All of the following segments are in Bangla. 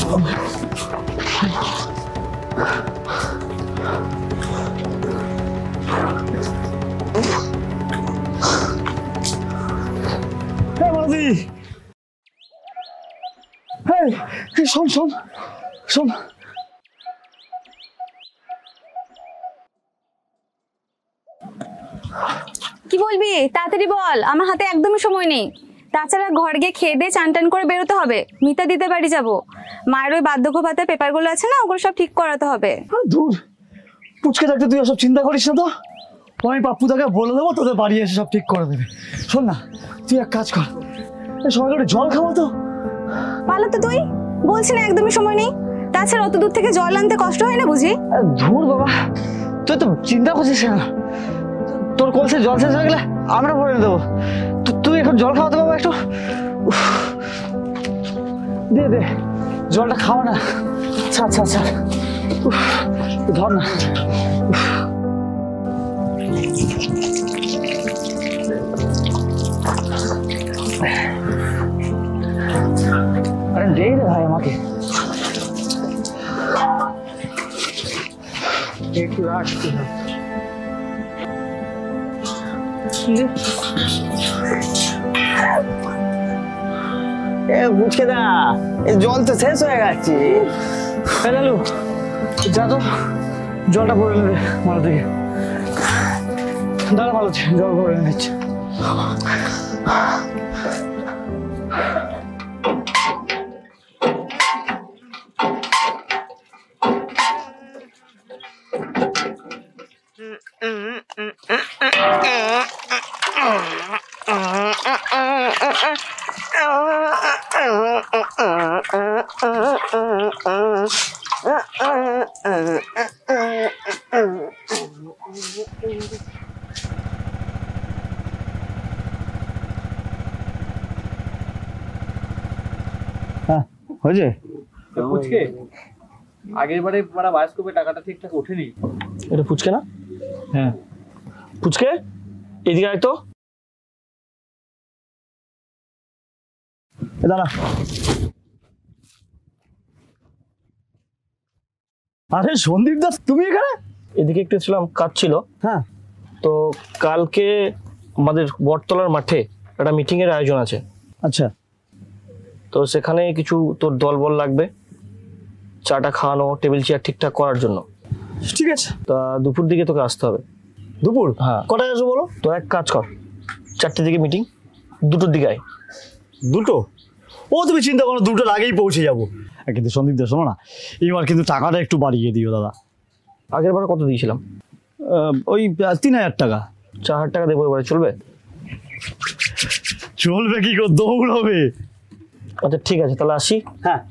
শোন শোন শোন, কি বলবি তাড়াতাড়ি বল, আমার হাতে একদমই সময় নেই। তাছাড়া ঘর গিয়ে খেয়ে দিয়ে চান টান করে বেরোতে হবে, মিতা দিতে বাড়ি যাবো। মায়ের ওই বার্ধক্য ভাতার পেপারগুলো আছে না, ওগুলো সব ঠিক করাতে হবে। দূর পুচকে থাকতে তুই সব চিন্তা করিস না তো, আমি পাপ্পুদাকে বলে দেবো, তোদের বাড়ি এসে সব ঠিক করে দেবে। শোন না, তুই এক কাজ কর, সবাই করে জল খাবো তো। পালো তো তুই, বলছি না একদমই সময় নেই। তাছাড়া অত দূর থেকে জল আনতে কষ্ট হয় না বুঝি? ধুর বাবা, তুই তো চিন্তা করছিস না, তোর কলসে জল শেষ হয়ে গেলে আমরা ভরে দেবো। তুই এখন জল খাওয়াতে বাবা একটু, দে দে জলটা খাওয়া না। ছাড় ছাড় ছাড়, ধর না। আরে দে রে ভাই আমাকে একটু রাখ। বুঝকে দা, জল তো শেষ হয়ে গেছে। লালু যা তো জলটা ভরে নেবে মালা থেকে। দাঁড়া ভালো, জল ভরে নিচ্ছে। পুচকে আগের বারে মানে বায়োস্কোপে টাকাটা ঠিকঠাক ওঠেনি। এটা পুচকে না? হ্যাঁ পুচকে, এদিকে আয় তো। দাঁড়া। আরে সন্দীপ দাস, তুমি এখানে? এদিকে একটু ছিলাম, কাজ ছিল। হ্যাঁ, তো কালকে আমাদের বটতলার মাঠে একটা মিটিং এর আয়োজন আছে। আচ্ছা, তো সেখানে কিছু তোর দলবল লাগবে, চাটা খাওয়ানো, টেবিল চেয়ার ঠিকঠাক করার জন্য। ঠিক আছে। তা দুপুর দিকে তোকে আসতে হবে। দুপুর? হ্যাঁ। কটায় আসবো বলো? তো এক কাজ কর, 4টের দিকে মিটিং, 2টোর দিকে আয়। 2টো? ও তুমি চিন্তা করো, 2টোর আগেই পৌঁছে যাবো। কিন্তু সন্দীপ দাস শোনো না, এবার কিন্তু টাকাটা একটু বাড়িয়ে দিও দাদা। আগের বারে কত দিয়েছিলাম? ওই 3000 টাকা। 4000 টাকা দেবো এবারে, চলবে? চলবে কি করে, দৌড় হবে। আচ্ছা ঠিক আছে, তাহলে আসি। হ্যাঁ।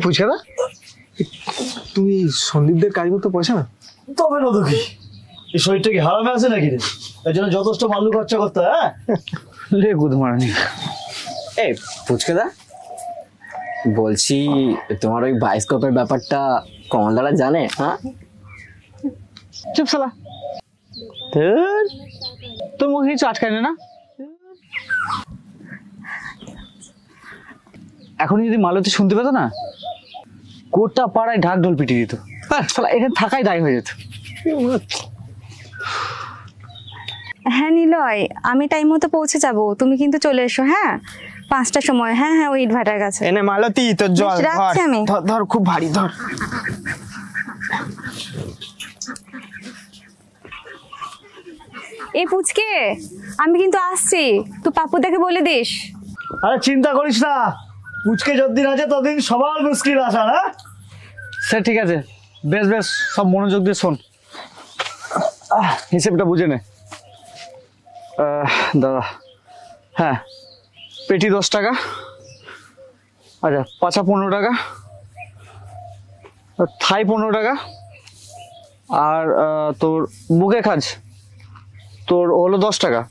পুচকে দা, তুই সন্দীপদের কাজ মতো পয়সা না? তবে না তো কি, এই শরীরটা কি হারামে আছে নাকি রে? এর জন্য যথেষ্ট মাল্লু খরচা করতে হয়। হ্যাঁ রে গুদ মারানি। এই পুচকে দা, বলছি তোমার ওই বায়োস্কোপের ব্যাপারটা কমলদারা জানে? হ্যাঁ চুপ শালা, তোর মুখে কিছু আটকায় না। এখন যদি মালতী শুনতে পেতো না, গোটা পাড়ায় ঢাক ঢোল পিটিয়ে দিত। শালা এখানে থাকাই দায়ী হয়ে যেত। হ্যাঁ নিলয়, আমি টাইম মতো পৌঁছে যাবো, তুমি কিন্তু চলে এসো। হ্যাঁ 5টার সময়। হ্যাঁ হ্যাঁ, ওই ইটভাটার কাছে। এনে মালতী তোর জল, রাখছি আমি। ধর ধর, খুব ভারী, ধর। এই পুচকে, আমি কিন্তু আসছি, তুই পাপ্পুদাকে বলে দিস। আরে চিন্তা করিস না, পুচকে যতদিন আছে ততদিন সবার মুশকিল আসা। না সে ঠিক আছে, বেশ বেশ, সব মনোযোগ দিয়ে শোন। হিসেবটা বুঝে নে দাদা। হ্যাঁ, পেটি 10 টাকা, আচ্ছা পাছা 15 টাকা, থাই 15 টাকা, আর তোর বুকে খাজ তোর হলো 10 টাকা,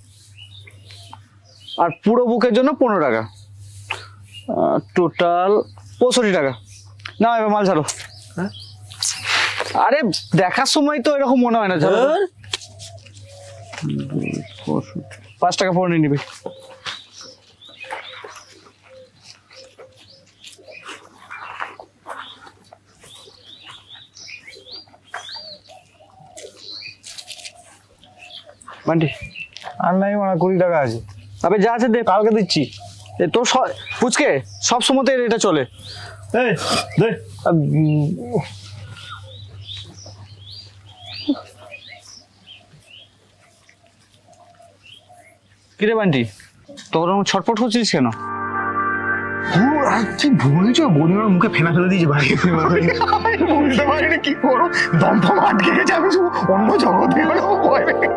আর পুরো বুকের জন্য 15 টাকা। টোটাল 65 টাকা। না এবার মাল ছাড়ো। আরে দেখার সময় তো এরকম মনে হয় না, ছাড়ো। 5 টাকা পরে নিয়ে নিবি। বান্টি আর নাই মানে 20 টাকা আছে। আবে যা আছে দে, কালকে দিচ্ছি। এ তোর পুচকে সব সময় তো এটা চলে। এই দে। কিরে বান্টি, তোর ছটপট হচ্ছিস কেন? ঠিক বলছো, বনিমার মুখে ফেনা ফেলে দিয়েছে ভাই। বুঝতে পারিনি কি করো, দম ফম আটকে গেছে, আমি শুধু অন্য জগতে গেলাম ভয় পেয়ে।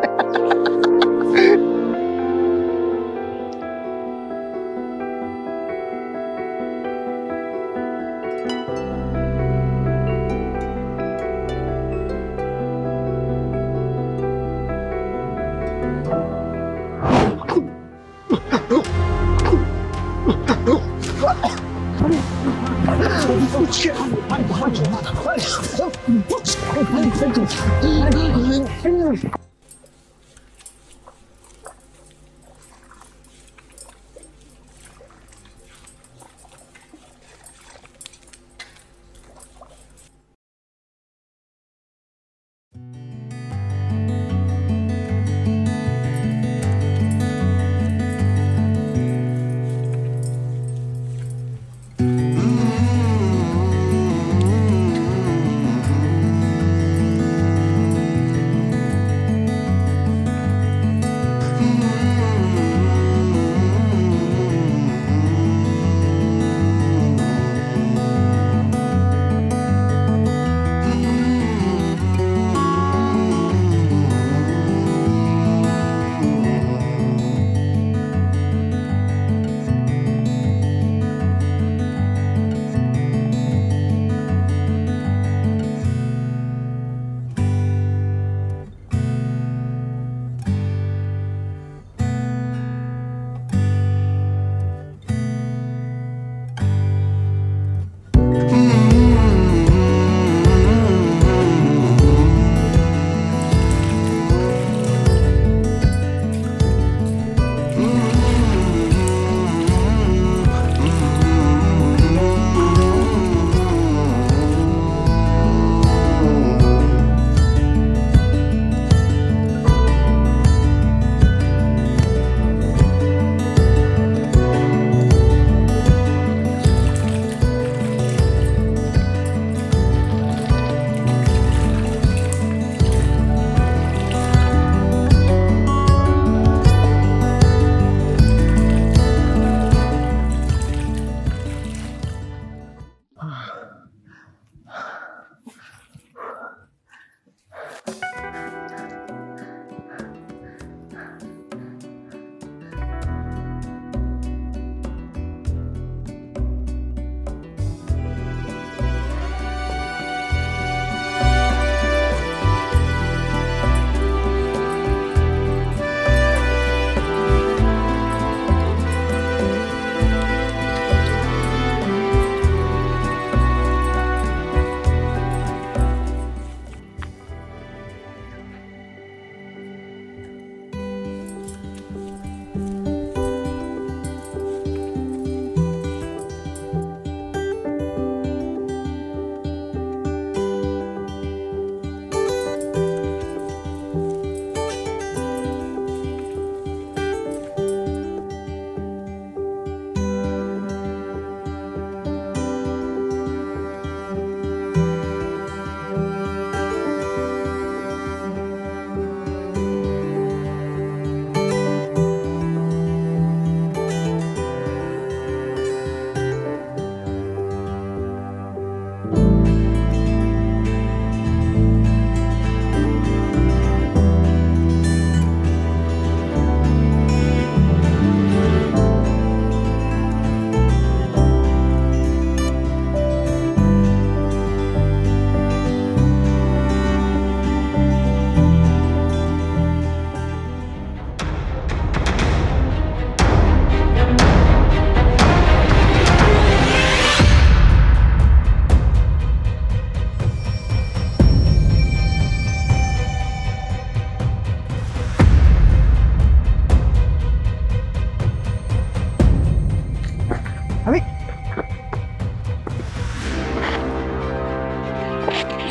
আমি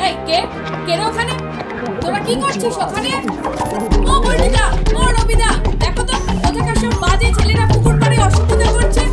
এই কে কে রে ওখানে? তোরা কি করছিস ওখানে? ও বর্ণিতা, ও রবিদা, দেখো তো কোথাকার সব বাজে ছেলেরা পুকুর পাড়ে অসুবিধা করছে।